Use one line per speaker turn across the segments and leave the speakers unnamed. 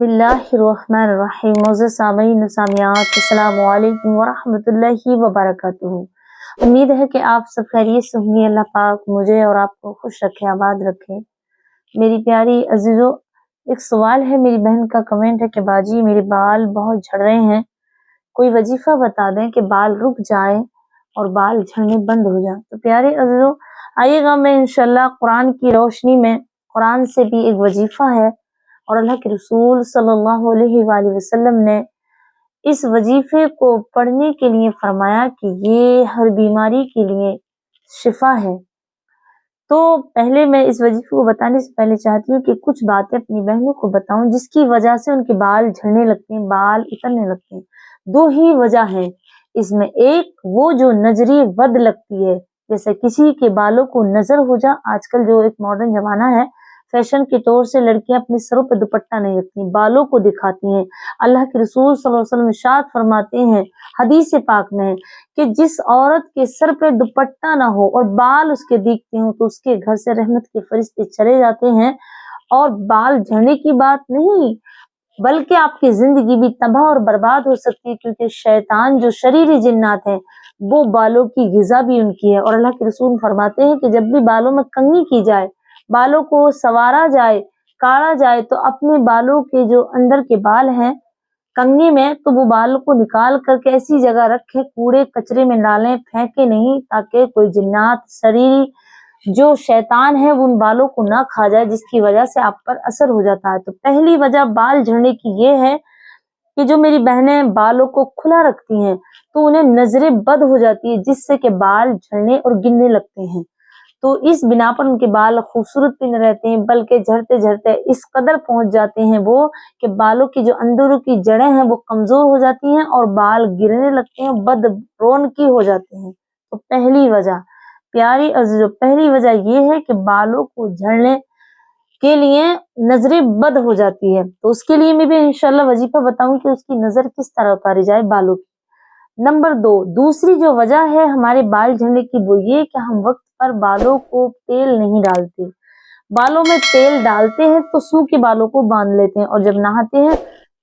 बिस्मिल्लाहिर्रहमानिर्रहीम। मोअज़्ज़ज़ सामीन सामियात, अस्सलामु अलैकुम वरहमतुल्लाहि वबरकातुहू। उम्मीद है कि आप सब खैरियत से होंगे। अल्लाह पाक मुझे और आपको खुश रखे, आबाद रखे। मेरी प्यारी अजीजों, एक सवाल है, मेरी बहन का कमेंट है कि बाजी मेरे बाल बहुत झड़ रहे हैं, कोई वजीफा बता दें कि बाल रुक जाए और बाल झड़ने बंद हो जाए। तो प्यारे अजीजों, आइएगा मैं इंशाल्लाह कुरान की रोशनी में, कुरान से भी एक वजीफा है और अल्लाह के रसूल सल्लल्लाहु अलैहि वसल्लम ने इस वजीफे को पढ़ने के लिए फरमाया कि ये हर बीमारी के लिए शिफा है। तो पहले मैं इस वजीफे को बताने से पहले चाहती हूँ कि कुछ बातें अपनी बहनों को बताऊं जिसकी वजह से उनके बाल झड़ने लगते हैं, बाल उतरने लगते हैं। दो ही वजह है इसमें। एक वो जो नजरी बद लगती है, जैसे किसी के बालों को नजर हो जा। आजकल जो एक मॉडर्न जमाना है, फैशन के तौर से लड़कियां अपने सरों पे दुपट्टा नहीं रखती, बालों को दिखाती हैं। अल्लाह के रसूल सल्लल्लाहु अलैहि वसल्लम इरशाद फरमाते हैं हदीस पाक में कि जिस औरत के सर पे दुपट्टा ना हो और बाल उसके दिखते हो तो उसके घर से रहमत के फरिश्ते चले जाते हैं। और बाल झड़ने की बात नहीं, बल्कि आपकी जिंदगी भी तबाह और बर्बाद हो सकती है, क्योंकि शैतान जो शरीरी जिन्नात हैं वो बालों की गिजा भी उनकी है। और अल्लाह के रसूल फरमाते हैं कि जब भी बालों में कंघी की जाए, बालों को संवारा जाए, काढ़ा जाए, तो अपने बालों के जो अंदर के बाल हैं कंघी में, तो वो बालों को निकाल करके ऐसी जगह रखें, कूड़े कचरे में डालें, फेंके नहीं, ताकि कोई जिन्नात शरीरी जो शैतान है वो उन बालों को ना खा जाए, जिसकी वजह से आप पर असर हो जाता है। तो पहली वजह बाल झड़ने की ये है कि जो मेरी बहनें बालों को खुला रखती हैं तो उन्हें नजरें बद हो जाती है, जिससे कि बाल झड़ने और गिरने लगते हैं। तो इस बिना पर उनके बाल खूबसूरत भी न रहते हैं, बल्कि झड़ते झड़ते इस कदर पहुंच जाते हैं वो कि बालों की जो अंदरों की जड़ें हैं वो कमजोर हो जाती हैं और बाल गिरने लगते हैं, बद रौनकी हो जाते हैं। तो पहली वजह प्यारी अजीजों, पहली वजह ये है कि बालों को झड़ने के लिए नजरें बद हो जाती है। तो उसके लिए मैं भी इंशाल्लाह वजीफा बताऊं कि उसकी नजर किस तरह उतारी जाए बालों की। नंबर 2, दूसरी जो वजह है हमारे बाल झड़ने की वो ये कि हम वक्त पर बालों को तेल नहीं डालते। बालों में तेल डालते हैं तो सूखे बालों को बांध लेते हैं, और जब नहाते हैं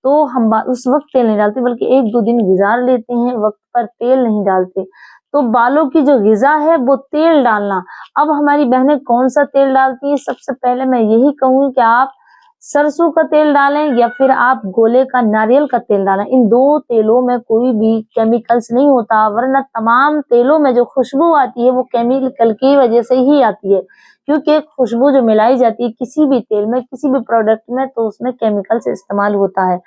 तो हम उस वक्त तेल नहीं डालते, बल्कि 1-2 दिन गुजार लेते हैं, वक्त पर तेल नहीं डालते। तो बालों की जो गिजा है वो तेल डालना। अब हमारी बहनें कौन सा तेल डालती हैं? सबसे पहले मैं यही कहूंगी कि आप सरसों का तेल डालें या फिर आप गोले का नारियल का तेल डालें। इन दो तेलों में कोई भी केमिकल्स नहीं होता, वरना तमाम तेलों में जो खुशबू आती है वो केमिकल की वजह से ही आती है, क्योंकि खुशबू जो मिलाई जाती है किसी भी तेल में, किसी भी प्रोडक्ट में, तो उसमें केमिकल से इस्तेमाल होता है।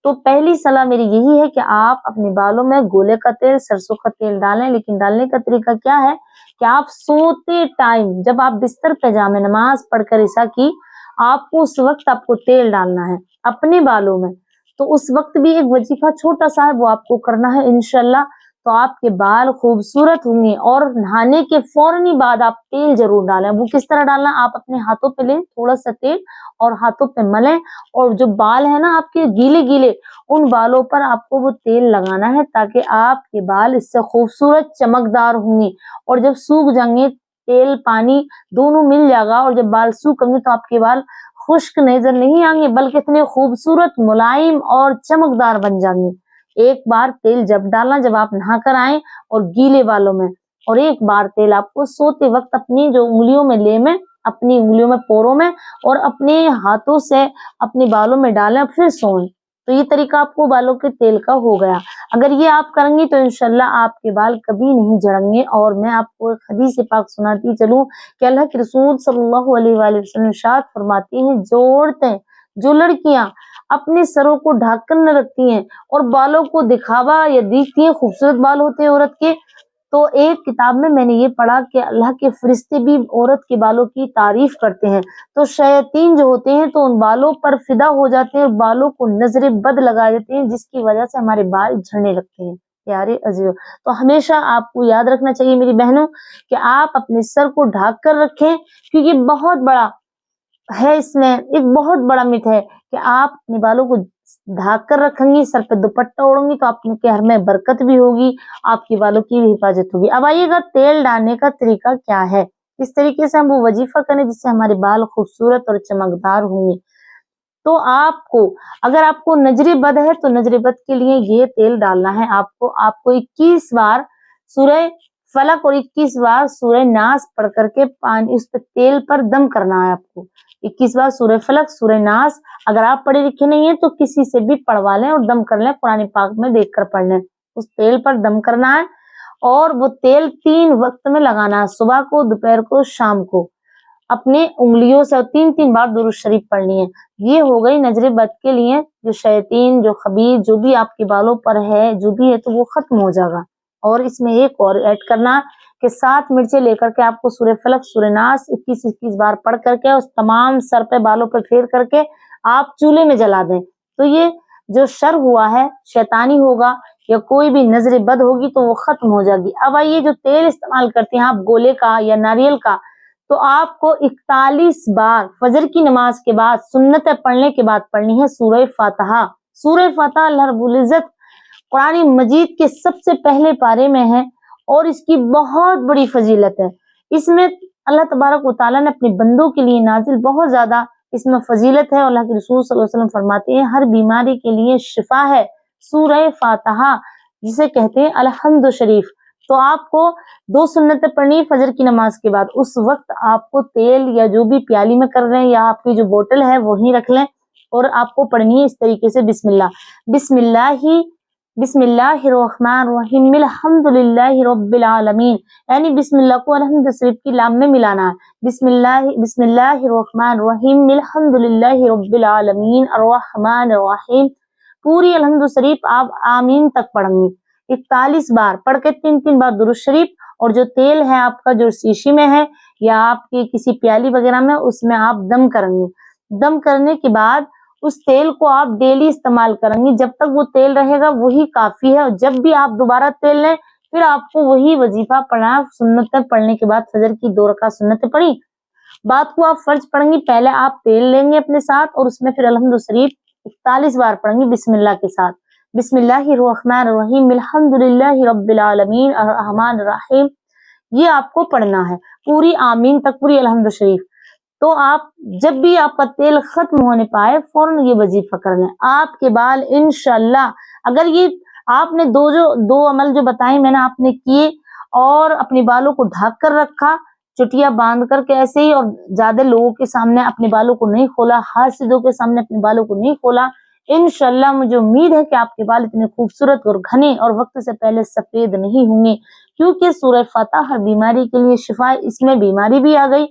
तो पहली सलाह मेरी यही है कि आप अपने बालों में गोले का तेल, सरसों का तेल डालें। लेकिन डालने का तरीका क्या है कि आप सोते टाइम, जब आप बिस्तर पे जामे नमाज पढ़कर ईशा की, आपको उस वक्त आपको तेल डालना है अपने बालों में। तो उस वक्त भी एक वजीफा छोटा सा है, वो आपको करना है इंशाल्लाह। तो आपके बाल खूबसूरत होंगे। और नहाने के फौरन ही बाद आप तेल जरूर डालें। वो किस तरह डालना, आप अपने हाथों पे लें थोड़ा सा तेल और हाथों पे मलें, और जो बाल है ना आपके गीले गीले, उन बालों पर आपको वो तेल लगाना है, ताकि आपके बाल इससे खूबसूरत चमकदार होंगे। और जब सूख जाएंगे, तेल पानी दोनों मिल जाएगा, और जब बाल सूखेंगे तो आपके बाल खुश्क नजर नहीं आएंगे, बल्कि इतने खूबसूरत, मुलायम और चमकदार बन जाएंगे। एक बार तेल जब डालना, जब आप नहाकर आए और गीले बालों में, और एक बार तेल आपको सोते वक्त अपनी जो उंगलियों में ले में, अपनी उंगलियों में, पोरों में, और अपने हाथों से अपने बालों में डालें, फिर सोएं। तो ये तरीका आपको बालों के तेल का हो गया। अगर ये आप करेंगे तो इंशाल्लाह आपके बाल कभी नहीं झड़ेंगे। और मैं आपको एक हदीस पाक सुनाती चलूं कि अल्लाह के रसूल सल्लल्लाहु अलैहि वसल्लम इरशाद फरमाती हैं, जो औरतें, जो लड़कियां अपने सरों को ढककर न रखती हैं और बालों को दिखावा या दिखती हैं, खूबसूरत बाल होते हैं औरत के, तो एक किताब में मैंने ये पढ़ा कि अल्लाह के फरिश्ते भी औरत के बालों की तारीफ करते हैं। तो शैतान जो होते हैं तो उन बालों पर फिदा हो जाते हैं और बालों को नजरे बद लगा देते हैं, जिसकी वजह से हमारे बाल झड़ने लगते हैं। प्यारे अजीजों, तो हमेशा आपको याद रखना चाहिए मेरी बहनों कि आप अपने सर को ढक कर रखें, क्योंकि बहुत बड़ा है, इसमें एक बहुत बड़ा मिथ है कि आप अपने बालों को ढक कर रखेंगी, सर पे दुपट्टा ओढ़ेंगी तो आपके घर में बरकत भी होगी, आपके बालों की भी हिफाजत होगी। अब आइएगा तेल डालने का तरीका क्या है, किस तरीके से हम वो वजीफा करें जिससे हमारे बाल खूबसूरत और चमकदार होंगे। تو آپ کو اگر آپ کو نظر بد ہے تو نظر بد کے لیے یہ تیل ڈالنا ہے آپ کو 21 بار سورہ فلق اور 21 بار سورہ ناس پڑھ کر کے پانی اس پہ تیل پر دم کرنا ہے آپ کو 21 بار سورہ فلق سورہ ناس. اگر آپ پڑھے لکھے نہیں ہیں تو کسی سے بھی پڑھوا لیں اور دم کر لیں, قرآن پاک میں دیکھ کر پڑھ لیں. اس تیل پر دم کرنا ہے اور وہ تیل 3 وقت میں لگانا ہے, صبح کو, دوپہر کو, شام کو. اپنے انگلیوں سے 3 بار درود شریف پڑھنی ہے. یہ ہو گئی نظر بد کے لیے, جو شیطین جو خبیث جو بھی آپ کے بالوں پر ہے جو بھی ہے تو وہ ختم ہو جائے گا. اور اس میں ایک اور ایڈ کرنا کہ 7 مرچیں لے کر کے آپ کو سورہ فلق سورہ ناس 21 بار پڑھ کر کے اس تمام سر پہ بالوں پہ پھیر کر کے آپ چولہے میں جلا دیں. تو یہ جو شر ہوا ہے شیطانی ہوگا یا کوئی بھی نظر بد ہوگی تو وہ ختم ہو جائے گی. اب آئیے جو تیل استعمال کرتے ہیں آپ گولے کا یا ناریل کا, تو آپ کو 41 بار فجر کی نماز کے بعد سنتیں پڑھنے کے بعد پڑھنی ہے سورہ فاتحہ. سورہ فاتحہ اللہ رب العزت قرآن مجید کے سب سے پہلے پارے میں ہے اور اس کی بہت بڑی فضیلت ہے. اس میں اللہ تبارک و تعالیٰ نے اپنے بندوں کے لیے نازل بہت زیادہ اس میں فضیلت ہے. اللہ کے رسول صلی اللہ علیہ وسلم فرماتے ہیں ہر بیماری کے لیے شفا ہے سورہ فاتحہ, جسے کہتے ہیں الحمد شریف. تو آپ کو 2 سنتیں پڑھنی فجر کی نماز کے بعد. اس وقت آپ کو تیل یا جو بھی پیالی میں کر رہے ہیں یا آپ کی جو بوتل ہے وہی رکھ لیں اور آپ کو پڑھنی ہے اس طریقے سے بسم اللہ الرحمن الرحیم الحمد للہ رب العالمین, یعنی بسم اللہ کو الحمد شریف کی لام میں ملانا ہے. بسم اللہ الرحمن الرحیم الحمد للہ رب العالمین الرحمن الرحیم. پوری الحمد شریف آپ آمین تک پڑھیں گی 41 بار پڑھ کے 3 بار درود شریف. اور جو تیل ہے آپ کا جو شیشی میں ہے یا آپ کی کسی پیالی وغیرہ میں اس میں آپ دم کریں گے. دم کرنے کے بعد اس تیل کو آپ ڈیلی استعمال کریں گے, جب تک وہ تیل رہے گا وہی کافی ہے. اور جب بھی آپ دوبارہ تیل لیں پھر آپ کو وہی وظیفہ پڑھنا ہے. سنتیں پڑھنے کے بعد فجر کی 2 رکعت سنتیں پڑھی, بعد کو آپ فرض پڑھیں گی. پہلے آپ تیل لیں گے اپنے ساتھ اور اس میں پھر الحمد شریف 41 بار پڑھیں گی بسم اللہ کے ساتھ. بسم اللہ الرحمن الرحیم الحمد للہ رب العالمین الرحمن الرحیم. یہ آپ کو پڑھنا ہے پوری آمین تک, پوری الحمد شریف. تو آپ جب بھی آپ کا تیل ختم ہونے پائے فوراً یہ وظیفہ کر لیں. آپ کے بال انشاءاللہ اگر یہ آپ نے دو عمل جو بتائے میں نے آپ نے کیے اور اپنے بالوں کو ڈھک کر رکھا چٹیاں باندھ کر کے ایسے ہی, اور زیادہ لوگوں کے سامنے اپنے بالوں کو نہیں کھولا, حاسدوں کے سامنے اپنے بالوں کو نہیں کھولا, انشاءاللہ مجھے امید ہے کہ آپ کے بال اتنے خوبصورت اور گھنے اور وقت سے پہلے سفید نہیں ہوں گے, کیونکہ سورہ فاتحہ ہر بیماری کے لیے شفا. اس میں بیماری بھی آ گئی.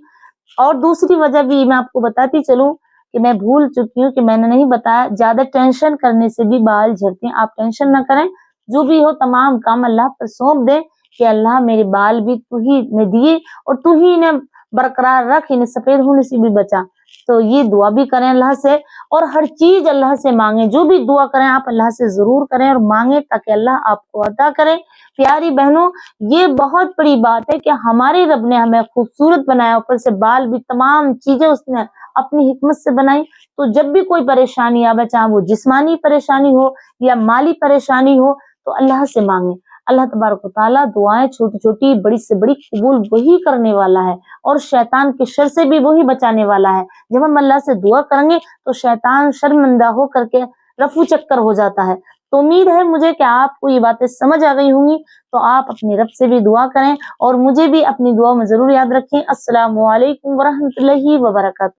اور دوسری وجہ بھی میں آپ کو بتاتی چلوں کہ میں بھول چکی ہوں کہ میں نے نہیں بتایا, زیادہ ٹینشن کرنے سے بھی بال جھڑتے ہیں. آپ ٹینشن نہ کریں, جو بھی ہو تمام کام اللہ پر سونپ دیں کہ اللہ میرے بال بھی تو ہی نے دیے اور تو ہی انہیں برقرار رکھ, انہیں سفید ہونے سے بھی بچا. تو یہ دعا بھی کریں اللہ سے اور ہر چیز اللہ سے مانگیں. جو بھی دعا کریں آپ اللہ سے ضرور کریں اور مانگیں تاکہ اللہ آپ کو عطا کرے. پیاری بہنوں, یہ بہت بڑی بات ہے کہ ہمارے رب نے ہمیں خوبصورت بنایا, اوپر سے بال بھی تمام چیزیں اس نے اپنی حکمت سے بنائی. تو جب بھی کوئی پریشانی آوے, چاہے وہ جسمانی پریشانی ہو یا مالی پریشانی ہو, تو اللہ سے مانگیں. اللہ تبارک و تعالیٰ دعائیں چھوٹی چھوٹی بڑی سے بڑی قبول وہی کرنے والا ہے اور شیطان کے شر سے بھی وہی بچانے والا ہے. جب ہم اللہ سے دعا کریں گے تو شیطان شرمندہ ہو کر کے رفو چکر ہو جاتا ہے. تو امید ہے مجھے کہ آپ کو یہ باتیں سمجھ آ گئی ہوں گی. تو آپ اپنے رب سے بھی دعا کریں اور مجھے بھی اپنی دعا میں ضرور یاد رکھیں. السلام علیکم ورحمۃ اللہ وبرکاتہ.